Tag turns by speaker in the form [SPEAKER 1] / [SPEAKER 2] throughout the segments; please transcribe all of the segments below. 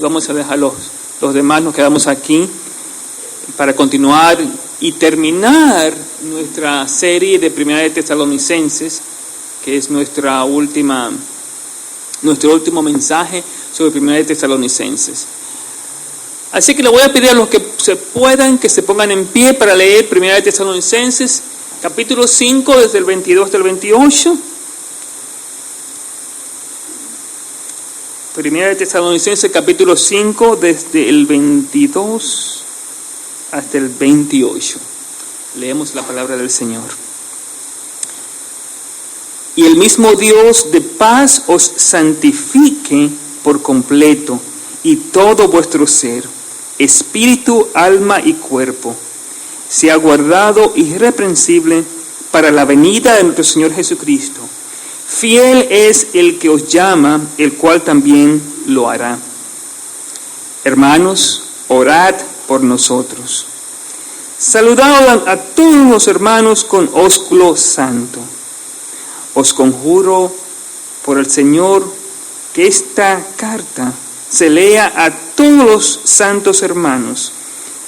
[SPEAKER 1] Vamos a dejar los demás, nos quedamos aquí para continuar y terminar nuestra serie de Primera de Tesalonicenses, que es nuestro último mensaje sobre Primera de Tesalonicenses. Así que le voy a pedir a los que se puedan que se pongan en pie para leer Primera de Tesalonicenses, capítulo 5, desde el 22 hasta el 28. Primera de Tesalonicenses, capítulo 5, desde el 22 hasta el 28. Leemos la palabra del Señor. Y el mismo Dios de paz os santifique por completo, y todo vuestro ser, espíritu, alma y cuerpo, sea guardado irreprensible para la venida de nuestro Señor Jesucristo. Fiel es el que os llama, el cual también lo hará. Hermanos, orad por nosotros. Saludad a todos los hermanos con ósculo santo. Os conjuro por el Señor que esta carta se lea a todos los santos hermanos.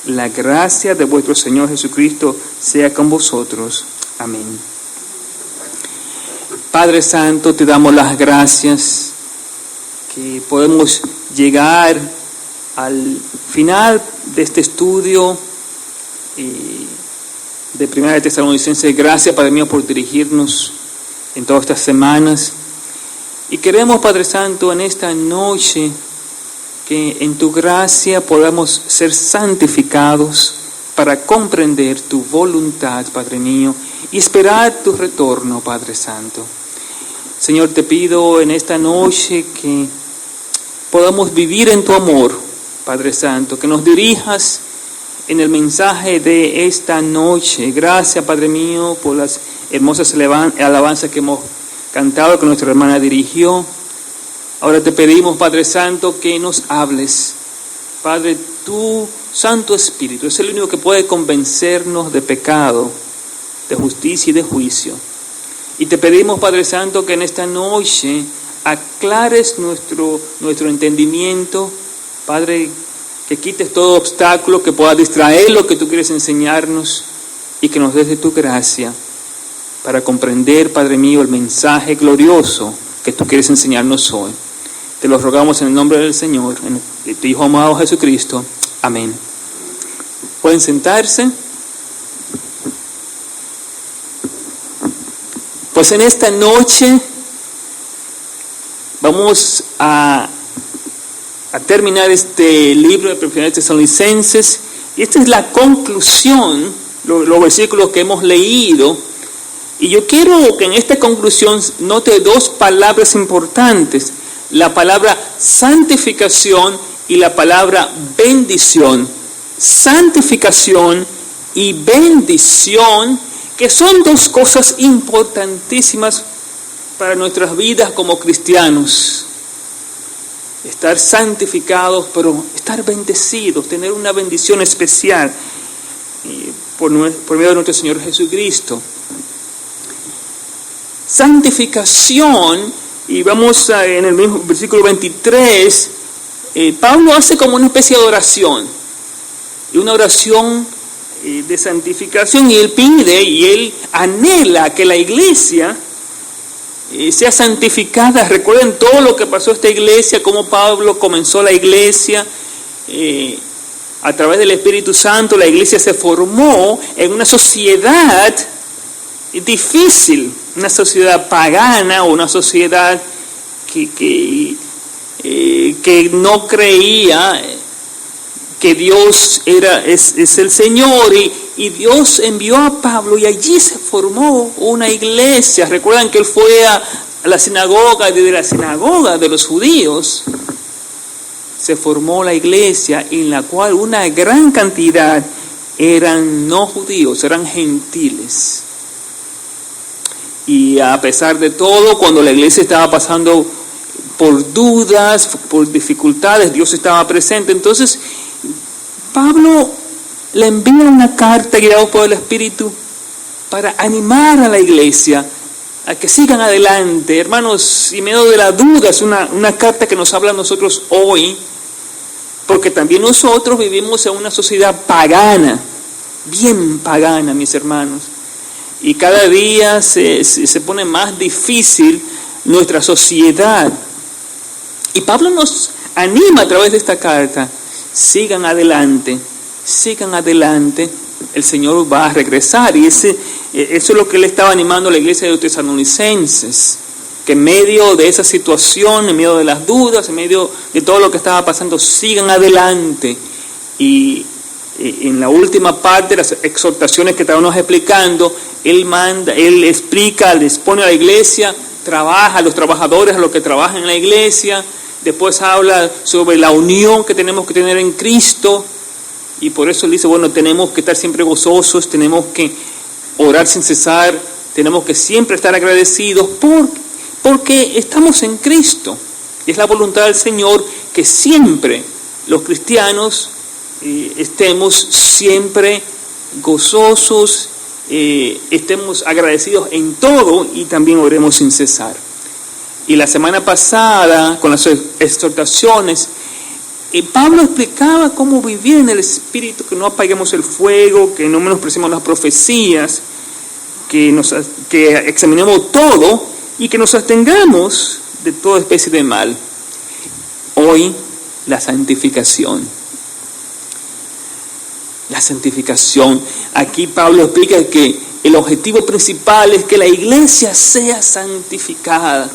[SPEAKER 1] La gracia de vuestro Señor Jesucristo sea con vosotros. Amén. Padre Santo, te damos las gracias que podemos llegar al final de este estudio de Primera de Tesalonicenses. Gracias, Padre mío, por dirigirnos en todas estas semanas. Y queremos, Padre Santo, en esta noche que en tu gracia podamos ser santificados para comprender tu voluntad, Padre mío, y esperar tu retorno, Padre Santo. Señor, te pido en esta noche que podamos vivir en tu amor, Padre Santo, que nos dirijas en el mensaje de esta noche. Gracias, Padre mío, por las hermosas alabanzas que hemos cantado, que nuestra hermana dirigió. Ahora te pedimos, Padre Santo, que nos hables. Padre, tu Santo Espíritu es el único que puede convencernos de pecado, de justicia y de juicio. Y te pedimos, Padre Santo, que en esta noche aclares nuestro entendimiento, Padre, que quites todo obstáculo que pueda distraer lo que tú quieres enseñarnos y que nos des de tu gracia para comprender, Padre mío, el mensaje glorioso que tú quieres enseñarnos hoy. Te lo rogamos en el nombre del Señor, de tu Hijo amado Jesucristo. Amén. Pueden sentarse. Pues en esta noche vamos a terminar este libro de Primera de Tesalonicenses, y esta es la conclusión, los versículos que hemos leído, y yo quiero que en esta conclusión note dos palabras importantes: la palabra santificación y la palabra bendición. Santificación y bendición, que son dos cosas importantísimas para nuestras vidas como cristianos. Estar santificados, pero estar bendecidos, tener una bendición especial por medio de nuestro Señor Jesucristo. Santificación, y vamos en el mismo versículo 23, Pablo hace como una especie de oración, y una oración de santificación, y él pide y él anhela que la iglesia sea santificada. Recuerden todo lo que pasó esta iglesia, cómo Pablo comenzó la iglesia. A través del Espíritu Santo la iglesia se formó en una sociedad difícil, una sociedad pagana, o una sociedad que no creía que Dios es el Señor, y Dios envió a Pablo, y allí se formó una iglesia. Recuerdan que él fue a la sinagoga, y desde la sinagoga de los judíos se formó la iglesia, en la cual una gran cantidad eran no judíos, eran gentiles. Y a pesar de todo, cuando la iglesia estaba pasando por dudas, por dificultades, Dios estaba presente. Entonces Pablo le envía una carta guiado por el Espíritu para animar a la iglesia a que sigan adelante. Hermanos, y en medio de la duda, es una carta que nos habla a nosotros hoy, porque también nosotros vivimos en una sociedad pagana, bien pagana, mis hermanos, y cada día se pone más difícil nuestra sociedad. Y Pablo nos anima a través de esta carta: sigan adelante, el Señor va a regresar. Y eso es lo que él estaba animando a la iglesia de los tesalonicenses, que en medio de esa situación, en medio de las dudas, en medio de todo lo que estaba pasando, sigan adelante. Y en la última parte de las exhortaciones que estábamos explicando, él explica, les pone a la iglesia, trabaja a los trabajadores, a los que trabajan en la iglesia. Después habla sobre la unión que tenemos que tener en Cristo, y por eso él dice, bueno, tenemos que estar siempre gozosos, tenemos que orar sin cesar, tenemos que siempre estar agradecidos porque estamos en Cristo. Y es la voluntad del Señor que siempre los cristianos estemos siempre gozosos, estemos agradecidos en todo y también oremos sin cesar. Y la semana pasada, con las exhortaciones, Pablo explicaba cómo vivir en el Espíritu, que no apaguemos el fuego, que no menospreciemos las profecías, que examinemos todo y que nos abstengamos de toda especie de mal. Hoy, la santificación. La santificación. Aquí Pablo explica que el objetivo principal es que la iglesia sea santificada.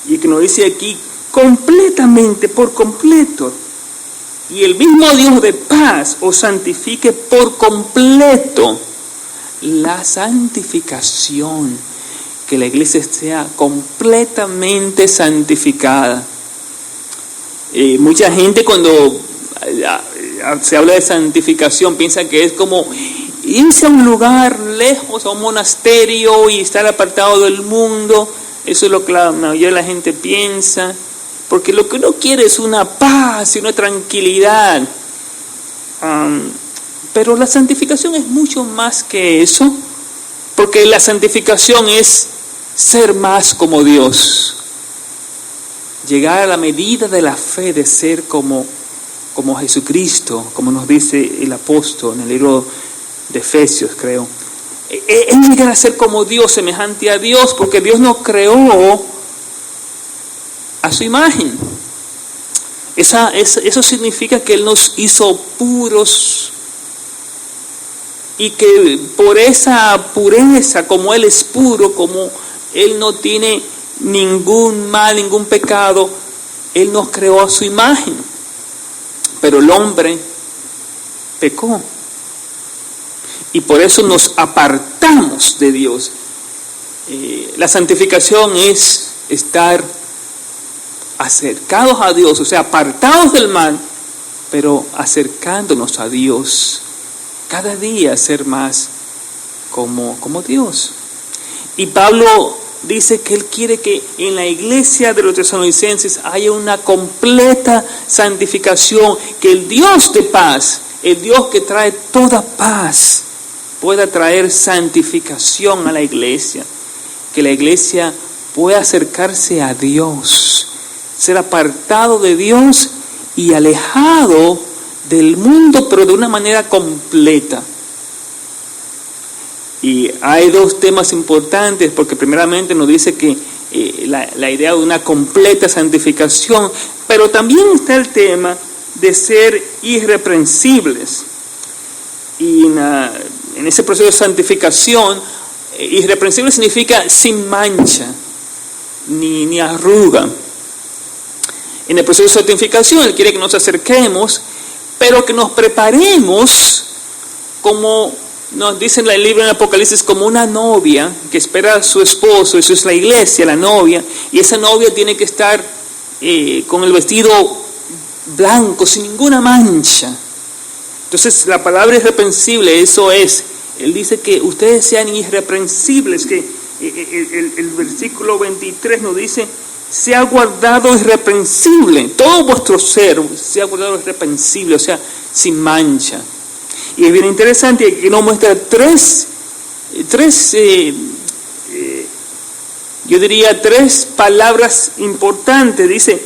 [SPEAKER 1] Y que nos dice aquí, completamente, por completo. Y el mismo Dios de paz os santifique por completo. La santificación, que la iglesia sea completamente santificada. Mucha gente cuando se habla de santificación piensa que es como irse a un lugar lejos, a un monasterio y estar apartado del mundo. Eso es lo que la mayoría de la gente piensa, porque lo que uno quiere es una paz y una tranquilidad. Pero la santificación es mucho más que eso, porque la santificación es ser más como Dios, llegar a la medida de la fe de ser como Jesucristo, como nos dice el apóstol en el libro de Efesios, creo. Es llegar a ser como Dios, semejante a Dios, porque Dios nos creó a su imagen. Eso significa que Él nos hizo puros, y que por esa pureza, como Él es puro, como Él no tiene ningún mal, ningún pecado, Él nos creó a su imagen. Pero el hombre pecó. Y por eso nos apartamos de Dios. La santificación es estar acercados a Dios, o sea, apartados del mal, pero acercándonos a Dios. Cada día ser más como Dios. Y Pablo dice que él quiere que en la iglesia de los tesalonicenses haya una completa santificación, que el Dios de paz, el Dios que trae toda paz, pueda traer santificación a la iglesia, que la iglesia pueda acercarse a Dios, ser apartado de Dios y alejado del mundo, pero de una manera completa. Y hay dos temas importantes, porque primeramente nos dice que la idea de una completa santificación, pero también está el tema de ser irreprensibles. Y en ese proceso de santificación, irreprensible significa sin mancha, ni arruga. En el proceso de santificación, Él quiere que nos acerquemos, pero que nos preparemos, como nos dice en el libro de Apocalipsis, como una novia que espera a su esposo. Eso es la iglesia, la novia, y esa novia tiene que estar con el vestido blanco, sin ninguna mancha. Entonces la palabra irreprensible, eso es, Él dice que ustedes sean irreprensibles, que el versículo 23 nos dice, sea guardado irreprensible, todo vuestro ser sea guardado irreprensible, o sea, sin mancha. Y es bien interesante que nos muestra tres palabras importantes. Dice,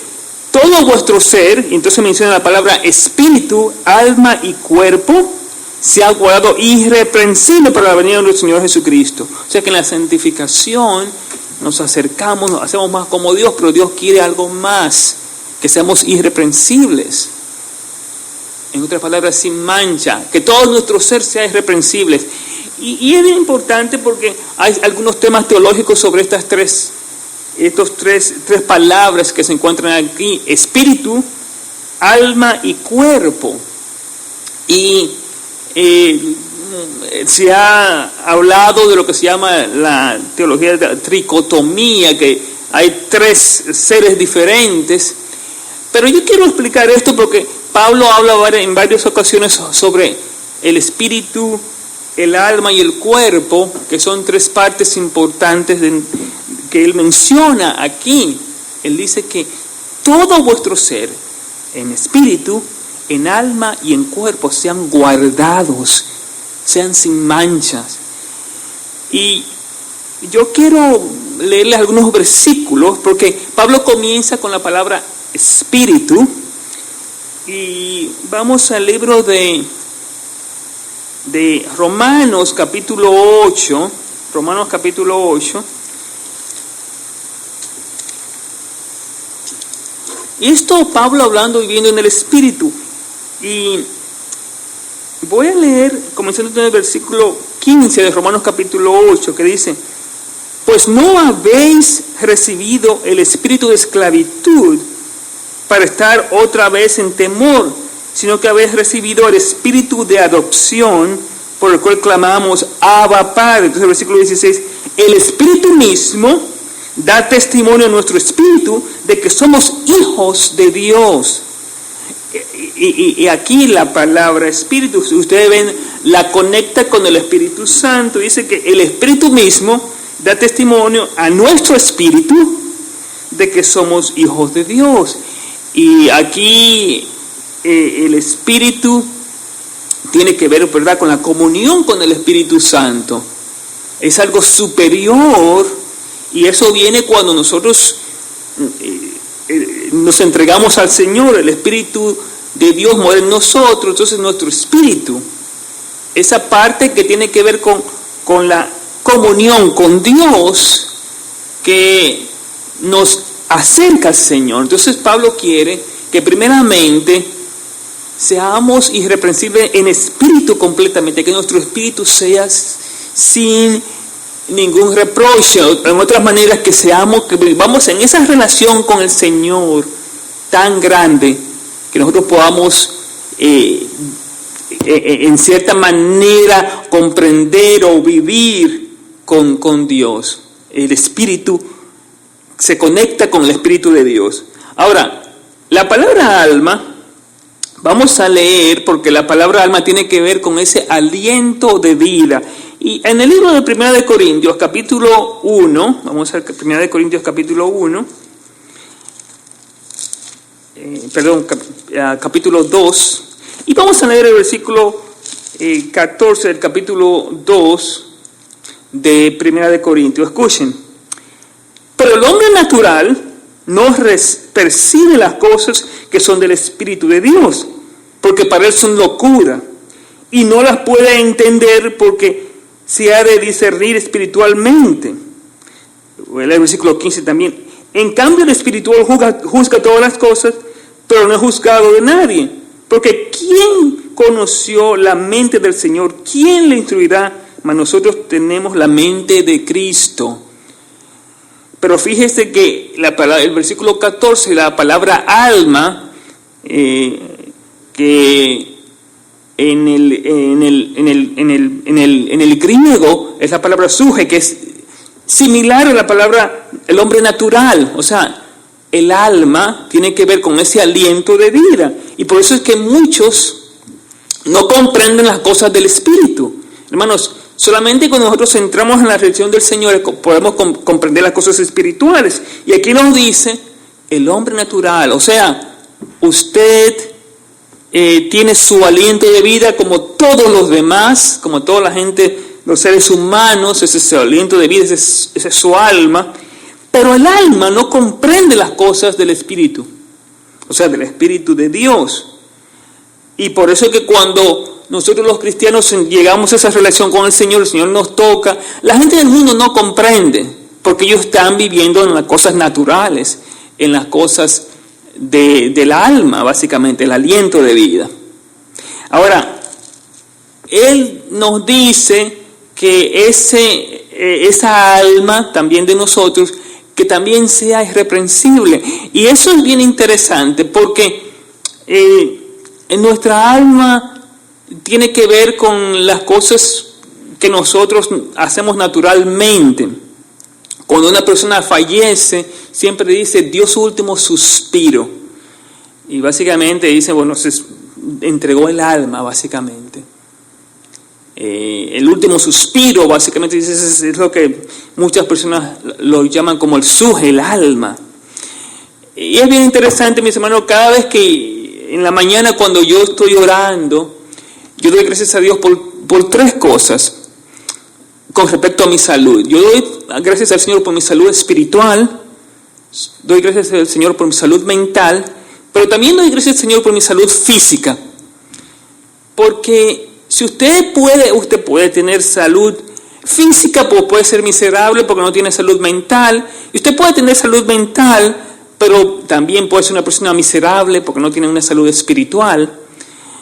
[SPEAKER 1] todo vuestro ser, y entonces menciona la palabra espíritu, alma y cuerpo, se ha guardado irreprensible para la venida de nuestro Señor Jesucristo. O sea que en la santificación nos acercamos, nos hacemos más como Dios, pero Dios quiere algo más, que seamos irreprensibles. En otras palabras, sin mancha, que todo nuestro ser sea irreprensible. Y es bien importante porque hay algunos temas teológicos sobre estas tres palabras que se encuentran aquí: espíritu, alma y cuerpo. Y se ha hablado de lo que se llama la teología de la tricotomía, que hay tres seres diferentes. Pero yo quiero explicar esto porque Pablo habla en varias ocasiones sobre el espíritu, el alma y el cuerpo, que son tres partes importantes que él menciona aquí. Él dice que todo vuestro ser, en espíritu, en alma y en cuerpo, sean guardados, sean sin manchas. Y yo quiero leerles algunos versículos, porque Pablo comienza con la palabra espíritu, y vamos al libro de Romanos capítulo 8, y esto Pablo hablando y viviendo en el espíritu. Y voy a leer, comenzando en el versículo 15 de Romanos capítulo 8, que dice: pues no habéis recibido el espíritu de esclavitud para estar otra vez en temor, sino que habéis recibido el espíritu de adopción, por el cual clamamos Abba Padre. Entonces el versículo 16: el espíritu mismo da testimonio a nuestro espíritu de que somos hijos de Dios. Y aquí la palabra espíritu, si ustedes ven, la conecta con el Espíritu Santo. Dice que el espíritu mismo da testimonio a nuestro espíritu de que somos hijos de Dios. Y aquí el espíritu tiene que ver, ¿verdad?, con la comunión con el Espíritu Santo. Es algo superior, y eso viene cuando nosotros nos entregamos al Señor. El Espíritu de Dios mora en nosotros, entonces nuestro espíritu, esa parte que tiene que ver con la comunión con Dios, que nos acerca al Señor. Entonces Pablo quiere que primeramente seamos irreprensibles en espíritu completamente, que nuestro espíritu sea sin ningún reproche. En otras maneras, que vamos en esa relación con el Señor tan grande, que nosotros podamos en cierta manera comprender o vivir con Dios. El espíritu se conecta con el Espíritu de Dios. Ahora, la palabra alma, vamos a leer, porque la palabra alma tiene que ver con ese aliento de vida. Y en el libro de 1 de Corintios, capítulo 1, vamos a 1 de Corintios, capítulo 1, capítulo 2, y vamos a leer el versículo 14 del capítulo 2 de 1 de Corintios. Escuchen: pero el hombre natural no percibe las cosas que son del Espíritu de Dios, porque para él son locura, y no las puede entender porque se ha de discernir espiritualmente. El versículo 15 también: en cambio el espiritual juzga todas las cosas, pero no es juzgado de nadie, porque ¿quién conoció la mente del Señor? ¿Quién le instruirá? Mas nosotros tenemos la mente de Cristo. Pero fíjese que el versículo 14, la palabra alma, que en el griego es la palabra suje, que es similar a la palabra el hombre natural. O sea, el alma tiene que ver con ese aliento de vida, y por eso es que muchos no comprenden las cosas del Espíritu. Hermanos, solamente cuando nosotros entramos en la religión del Señor podemos comprender las cosas espirituales. Y aquí nos dice el hombre natural, o sea, usted tiene su aliento de vida como todos los demás, como toda la gente, los seres humanos. Ese es su aliento de vida, ese es su alma. Pero el alma no comprende las cosas del Espíritu. o sea, del Espíritu de Dios. Y por eso que cuando nosotros los cristianos llegamos a esa relación con el Señor nos toca, la gente del mundo no comprende, porque ellos están viviendo en las cosas naturales, en las cosas del alma, básicamente, el aliento de vida. Ahora, Él nos dice que esa alma también de nosotros, que también sea irreprensible. Y eso es bien interesante, porque en nuestra alma tiene que ver con las cosas que nosotros hacemos naturalmente. Cuando una persona fallece, siempre dice, dio su último suspiro. Y básicamente dice, bueno, se entregó el alma, básicamente. El último suspiro, básicamente, es lo que muchas personas lo llaman como el alma. Y es bien interesante, mis hermanos, cada vez que en la mañana cuando yo estoy orando, yo doy gracias a Dios por tres cosas con respecto a mi salud. Yo doy gracias al Señor por mi salud espiritual, doy gracias al Señor por mi salud mental, pero también doy gracias al Señor por mi salud física. Porque si usted puede tener salud física, pues puede ser miserable porque no tiene salud mental. Y usted puede tener salud mental, pero también puede ser una persona miserable porque no tiene una salud espiritual.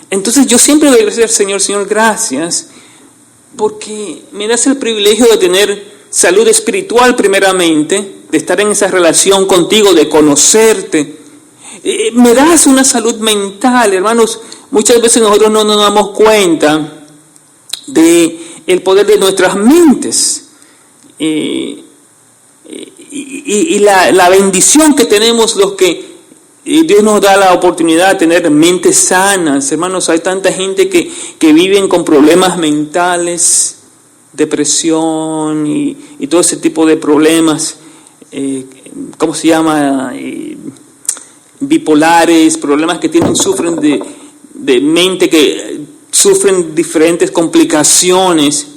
[SPEAKER 1] Entonces yo siempre doy gracias al Señor, Señor, gracias, porque me das el privilegio de tener salud espiritual primeramente, de estar en esa relación contigo, de conocerte. Me das una salud mental, hermanos. Muchas veces nosotros no nos damos cuenta de el poder de nuestras mentes y la bendición que tenemos los que Dios nos da la oportunidad de tener mentes sanas. Hermanos, hay tanta gente que viven con problemas mentales, depresión y todo ese tipo de problemas, ¿cómo se llama? Bipolares, problemas que sufren de mente, que sufren diferentes complicaciones.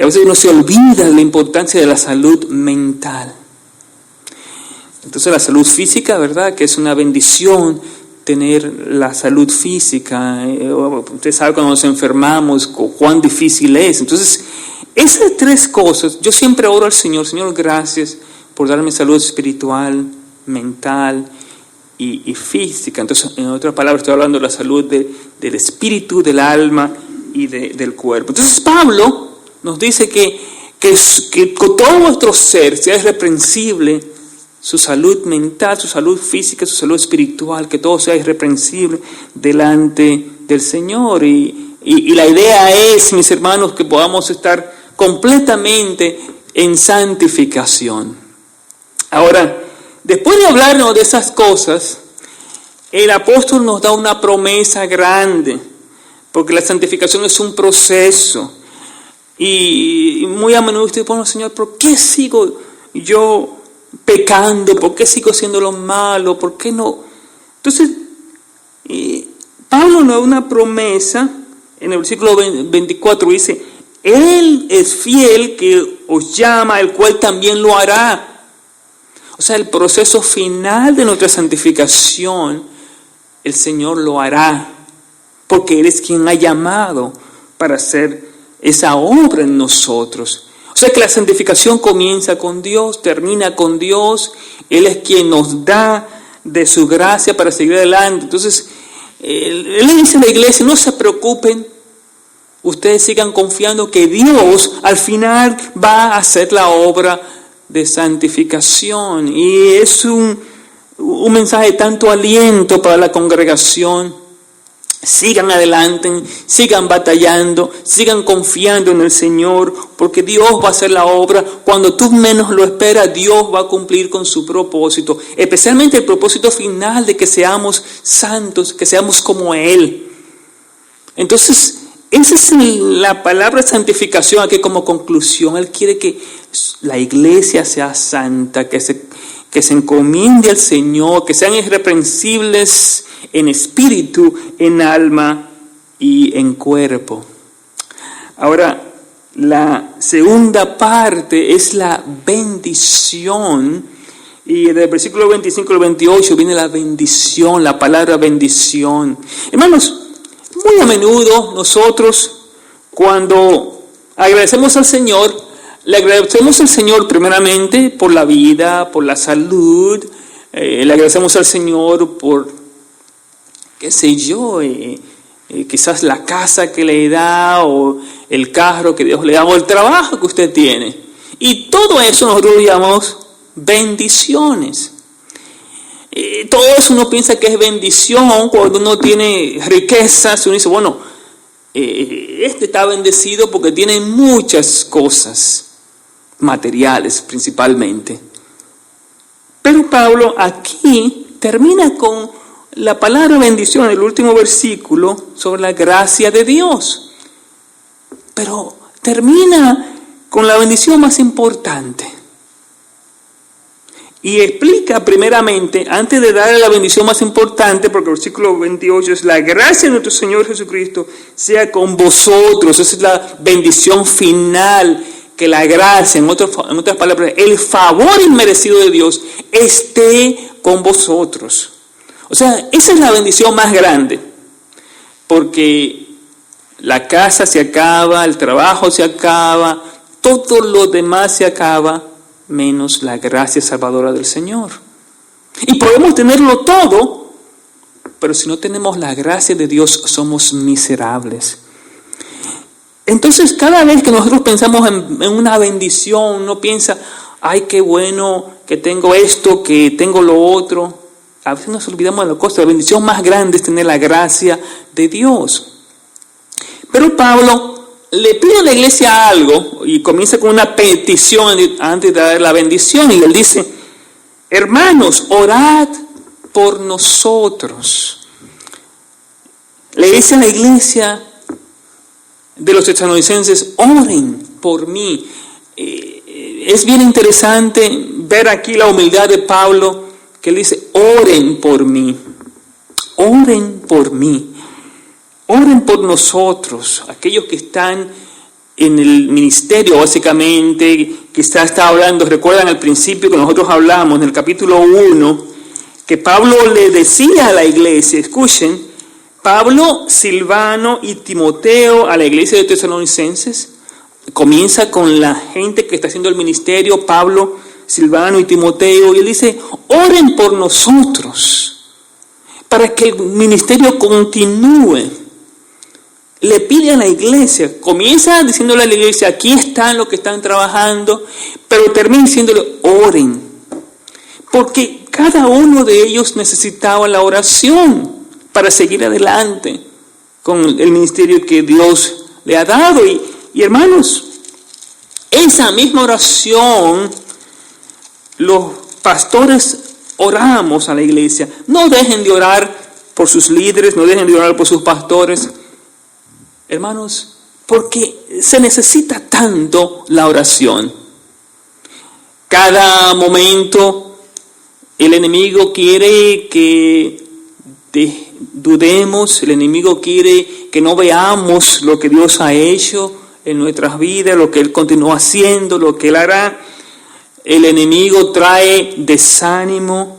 [SPEAKER 1] A veces uno se olvida de la importancia de la salud mental. Entonces la salud física, ¿verdad? Que es una bendición tener la salud física. Usted sabe cuando nos enfermamos cuán difícil es. Entonces, esas tres cosas, yo siempre oro al Señor, Señor, gracias por darme salud espiritual, mental y física. Entonces, en otras palabras, estoy hablando de la salud del espíritu, del alma y del cuerpo. Entonces, Pablo nos dice que con todo vuestro ser sea irreprensible, su salud mental, su salud física, su salud espiritual, que todo sea irreprensible delante del Señor. Y la idea es, mis hermanos, que podamos estar completamente en santificación. Ahora, después de hablarnos de esas cosas, el apóstol nos da una promesa grande, porque la santificación es un proceso. Y muy a menudo usted dice, bueno, Señor, ¿por qué sigo yo pecando? ¿Por qué sigo haciendo lo malo? ¿Por qué no? Entonces, Pablo nos da una promesa en el versículo 24, dice, Él es fiel que os llama, el cual también lo hará. O sea, el proceso final de nuestra santificación, el Señor lo hará, porque Él es quien ha llamado para hacer esa obra en nosotros. O sea que la santificación comienza con Dios, termina con Dios. Él es quien nos da de su gracia para seguir adelante. Entonces, Él le dice a la iglesia, no se preocupen, ustedes sigan confiando que Dios al final va a hacer la obra de santificación. Y es un mensaje de tanto aliento para la congregación. Sigan adelante, sigan batallando, sigan confiando en el Señor, porque Dios va a hacer la obra. Cuando tú menos lo esperas, Dios va a cumplir con su propósito, especialmente el propósito final de que seamos santos, que seamos como Él. Entonces, esa es la palabra santificación aquí como conclusión. Él quiere que la iglesia sea santa, que se encomiende al Señor, que sean irreprensibles en espíritu, en alma y en cuerpo. Ahora, la segunda parte es la bendición Y del versículo 25 al 28 viene la bendición, la palabra bendición. Hermanos, muy a menudo nosotros cuando agradecemos al Señor, le agradecemos al Señor primeramente por la vida, por la salud, le agradecemos al Señor por, qué sé yo, quizás la casa que le da o el carro que Dios le da o el trabajo que usted tiene. Y todo eso nosotros lo llamamos bendiciones. Todo eso uno piensa que es bendición cuando uno tiene riquezas. Uno dice, bueno, este está bendecido porque tiene muchas cosas materiales principalmente. Pero Pablo aquí termina con la palabra bendición en el último versículo sobre la gracia de Dios. Pero termina con la bendición más importante. Y explica primeramente, antes de darle la bendición más importante, porque el versículo 28 es la gracia de nuestro Señor Jesucristo sea con vosotros. Esa es la bendición final, que la gracia, en otras palabras, el favor inmerecido de Dios esté con vosotros. O sea, esa es la bendición más grande, porque la casa se acaba, el trabajo se acaba, todo lo demás se acaba, menos la gracia salvadora del Señor. Y podemos tenerlo todo, pero si no tenemos la gracia de Dios, somos miserables. Entonces, cada vez que nosotros pensamos en una bendición, uno piensa, ay, qué bueno que tengo esto, que tengo lo otro. A veces nos olvidamos de la cosa. La bendición más grande es tener la gracia de Dios. Pero Pablo le pide a la iglesia algo y comienza con una petición antes de dar la bendición. Y él dice, hermanos, orad por nosotros. Le dice a la iglesia de los tesalonicenses, oren por mí. Es bien interesante ver aquí la humildad de Pablo, que él dice, oren por mí, oren por mí. Oren por nosotros, aquellos que están en el ministerio básicamente, quizás está hablando, recuerdan al principio que nosotros hablamos en el capítulo 1, que Pablo le decía a la iglesia, escuchen, Pablo, Silvano y Timoteo a la iglesia de Tesalonicenses, comienza con la gente que está haciendo el ministerio, Pablo, Silvano y Timoteo, y él dice, oren por nosotros, para que el ministerio continúe. Le pide a la iglesia, comienza diciéndole a la iglesia, aquí están los que están trabajando, pero termina diciéndole, oren. Porque cada uno de ellos necesitaba la oración para seguir adelante con el ministerio que Dios le ha dado. Y hermanos, esa misma oración, los pastores oramos a la iglesia. No dejen de orar por sus líderes, no dejen de orar por sus pastores. Hermanos, porque se necesita tanto la oración. Cada momento el enemigo quiere que dudemos, el enemigo quiere que no veamos lo que Dios ha hecho en nuestras vidas, lo que Él continúa haciendo, lo que Él hará. El enemigo trae desánimo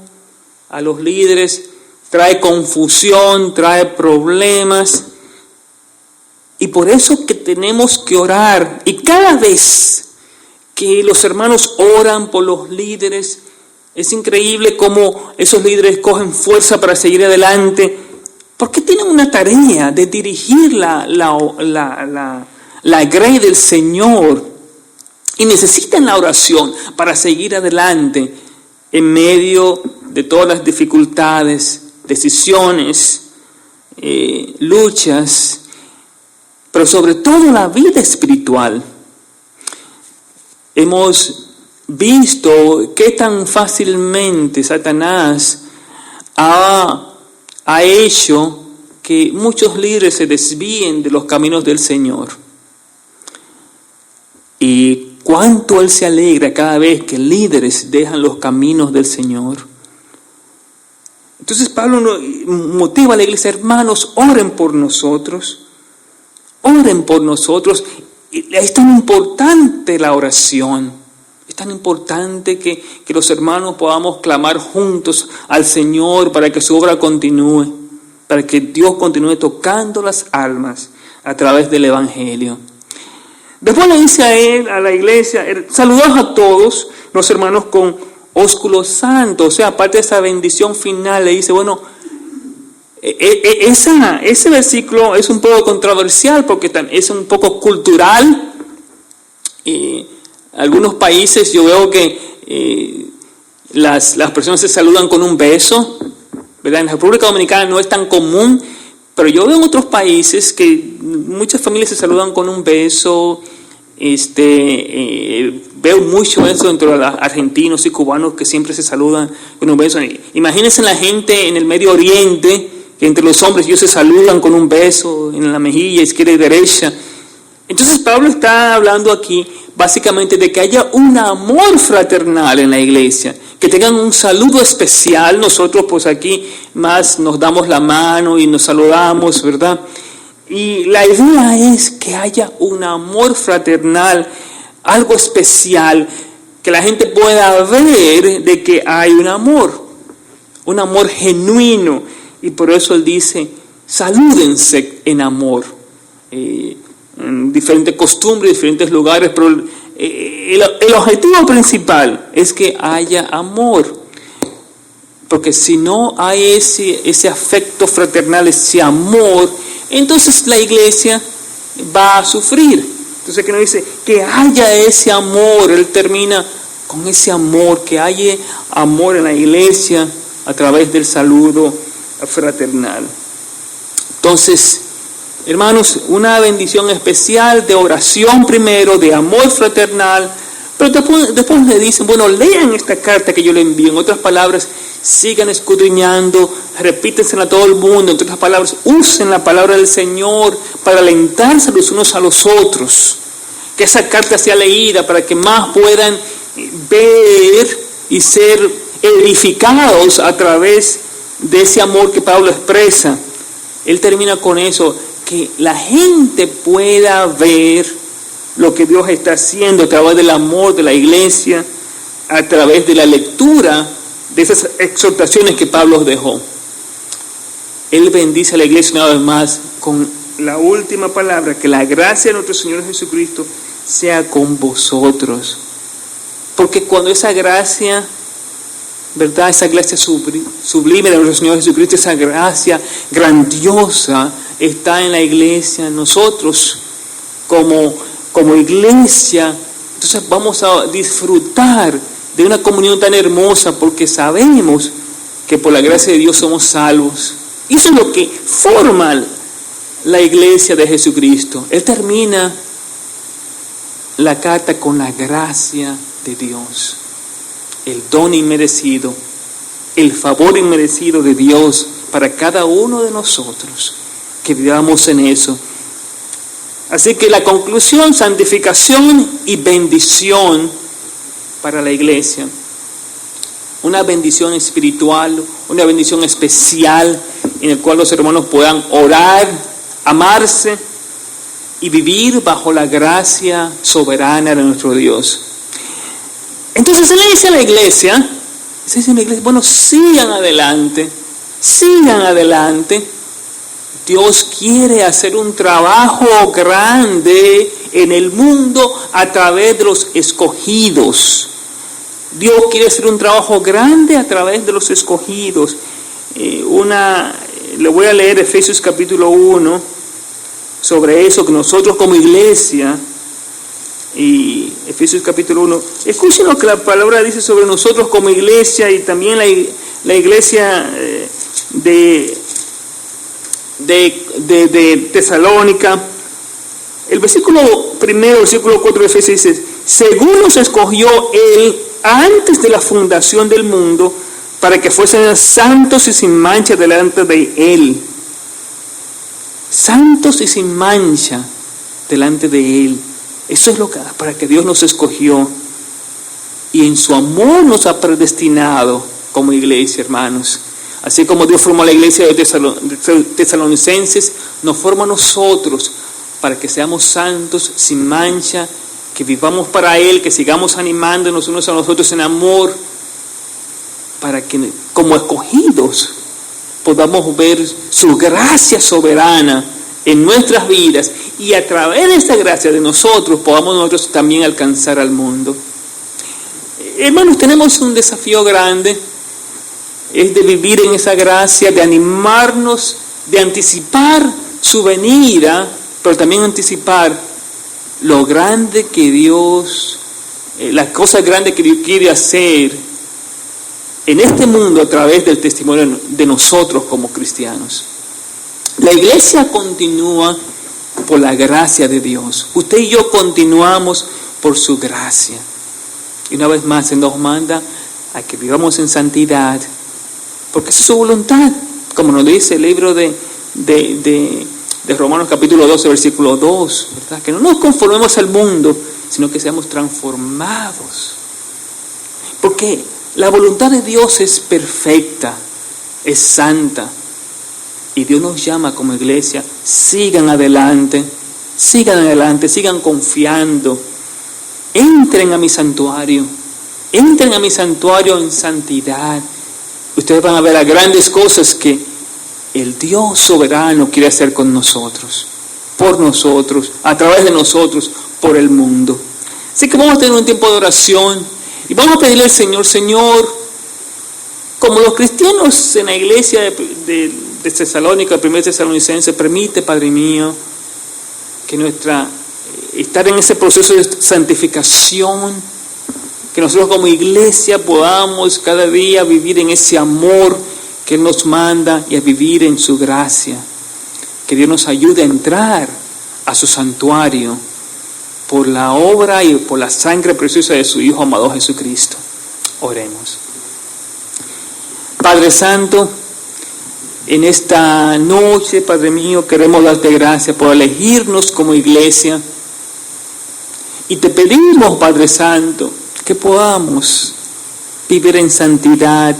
[SPEAKER 1] a los líderes, trae confusión, trae problemas. Y por eso que tenemos que orar. Y cada vez que los hermanos oran por los líderes, es increíble cómo esos líderes cogen fuerza para seguir adelante. Porque tienen una tarea de dirigir la grey del Señor. Y necesitan la oración para seguir adelante en medio de todas las dificultades, decisiones, luchas, pero sobre todo la vida espiritual. Hemos visto qué tan fácilmente Satanás ha hecho que muchos líderes se desvíen de los caminos del Señor. Y cuánto Él se alegra cada vez que líderes dejan los caminos del Señor. Entonces Pablo motiva a la iglesia, hermanos, oren por nosotros. Oren por nosotros. Es tan importante la oración. Es tan importante que los hermanos podamos clamar juntos al Señor para que su obra continúe, para que Dios continúe tocando las almas a través del Evangelio. Después le dice a él, a la iglesia, saludaos a todos los hermanos con ósculo santo. O sea, aparte de esa bendición final, le dice, bueno, ese versículo es un poco controversial porque es un poco cultural. Algunos países yo veo que las personas se saludan con un beso, ¿verdad? En la República Dominicana no es tan común, pero yo veo en otros países que muchas familias se saludan con un beso. Veo mucho eso entre los argentinos y cubanos que siempre se saludan con un beso. Imagínense la gente en el Medio Oriente, que entre los hombres ellos se saludan con un beso en la mejilla izquierda y derecha. Entonces Pablo está hablando aquí básicamente de que haya un amor fraternal en la iglesia, que tengan un saludo especial. Nosotros pues aquí más nos damos la mano y nos saludamos, ¿verdad? Y la idea es que haya un amor fraternal, algo especial, que la gente pueda ver de que hay un amor genuino. Y por eso él dice, salúdense en amor. En diferentes costumbres, diferentes lugares, pero el objetivo principal es que haya amor, porque si no hay ese afecto fraternal, ese amor, entonces la iglesia va a sufrir. Entonces que nos dice que haya ese amor, él termina con ese amor, que haya amor en la iglesia a través del saludo fraternal. Entonces, hermanos, una bendición especial de oración primero, de amor fraternal, pero después le dicen, bueno, lean esta carta que yo le envío. En otras palabras, sigan escudriñando, repítensela a todo el mundo. En otras palabras, usen la palabra del Señor para alentarse los unos a los otros. Que esa carta sea leída para que más puedan ver y ser edificados a través de ese amor que Pablo expresa. Él termina con eso, que la gente pueda ver lo que Dios está haciendo a través del amor de la iglesia, a través de la lectura de esas exhortaciones que Pablo dejó. Él bendice a la iglesia una vez más con la última palabra, que la gracia de nuestro Señor Jesucristo sea con vosotros. Porque cuando esa gracia, ¿verdad? Esa gracia sublime de nuestro Señor Jesucristo, esa gracia grandiosa está en la iglesia, nosotros como iglesia, entonces vamos a disfrutar de una comunión tan hermosa porque sabemos que por la gracia de Dios somos salvos. Y eso es lo que forma la iglesia de Jesucristo. Él termina la carta con la gracia de Dios, el don inmerecido, el favor inmerecido de Dios para cada uno de nosotros, que vivamos en eso. Así que la conclusión, santificación y bendición para la iglesia. Una bendición espiritual, una bendición especial en el cual los hermanos puedan orar, amarse y vivir bajo la gracia soberana de nuestro Dios. Entonces él le dice a la iglesia, bueno, sigan adelante. Dios quiere hacer un trabajo grande en el mundo a través de los escogidos. Dios quiere hacer un trabajo grande a través de los escogidos. Le voy a leer Efesios capítulo 1 sobre eso, que nosotros como iglesia, y Efesios capítulo 1, escuchen lo que la palabra dice sobre nosotros como iglesia y también la iglesia de Tesalónica. El versículo 1, versículo 4 de Efesios dice, según nos escogió Él antes de la fundación del mundo, para que fuesen santos y sin mancha delante de Él. Santos y sin mancha delante de Él. Eso es lo que, para que Dios nos escogió. Y en su amor nos ha predestinado como iglesia, hermanos. Así como Dios formó la iglesia de Tesalonicenses, nos forma a nosotros para que seamos santos, sin mancha que vivamos para Él, que sigamos animándonos unos a los otros en amor, para que como escogidos podamos ver su gracia soberana en nuestras vidas y a través de esa gracia de nosotros podamos nosotros también alcanzar al mundo. Hermanos, tenemos un desafío grande, es de vivir en esa gracia, de animarnos, de anticipar su venida, pero también anticipar lo grande que Dios, las cosas grandes que Dios quiere hacer en este mundo a través del testimonio de nosotros como cristianos. La iglesia continúa por la gracia de Dios. Usted y yo continuamos por su gracia. Y una vez más, Él nos manda a que vivamos en santidad, porque esa es su voluntad, como nos dice el libro de Romanos capítulo 12, versículo 2, ¿verdad? Que no nos conformemos al mundo, sino que seamos transformados. Porque la voluntad de Dios es perfecta, es santa. Y Dios nos llama como iglesia, sigan adelante, sigan confiando. Entren a mi santuario en santidad. Ustedes van a ver las grandes cosas que el Dios soberano quiere hacer con nosotros, por nosotros, a través de nosotros, por el mundo. Así que vamos a tener un tiempo de oración y vamos a pedirle al Señor, Señor, como los cristianos en la iglesia de Tesalónica, el primer Tesalonicense, permite, Padre mío, que estar en ese proceso de santificación, que nosotros como iglesia podamos cada día vivir en ese amor que Él nos manda y a vivir en su gracia. Que Dios nos ayude a entrar a su santuario por la obra y por la sangre preciosa de su Hijo amado Jesucristo. Oremos. Padre Santo, en esta noche, Padre mío, queremos darte gracias por elegirnos como iglesia. Y te pedimos, Padre Santo, que podamos vivir en santidad,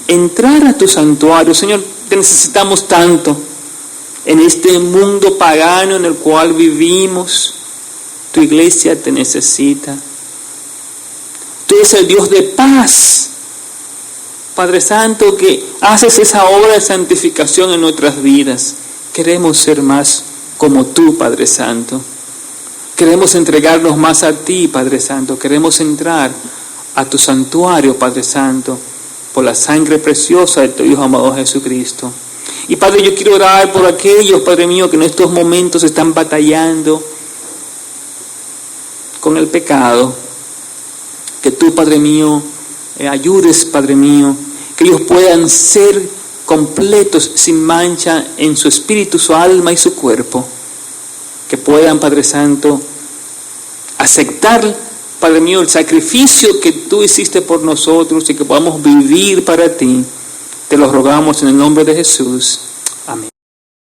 [SPEAKER 1] entrar a tu santuario. Señor, te necesitamos tanto en este mundo pagano en el cual vivimos. Tu iglesia te necesita. Tú eres el Dios de paz, Padre Santo, que haces esa obra de santificación en nuestras vidas. Queremos ser más como tú, Padre Santo. Queremos entregarnos más a ti, Padre Santo. Queremos entrar a tu santuario, Padre Santo, por la sangre preciosa de tu Hijo amado Jesucristo. Y Padre, yo quiero orar por aquellos, Padre mío, que en estos momentos están batallando con el pecado. Que tú, Padre mío, ayudes, Padre mío, que ellos puedan ser completos, sin mancha, en su espíritu, su alma y su cuerpo. Que puedan, Padre Santo, aceptar, Padre mío, el sacrificio que tú hiciste por nosotros y que podamos vivir para ti. Te lo rogamos en el nombre de Jesús.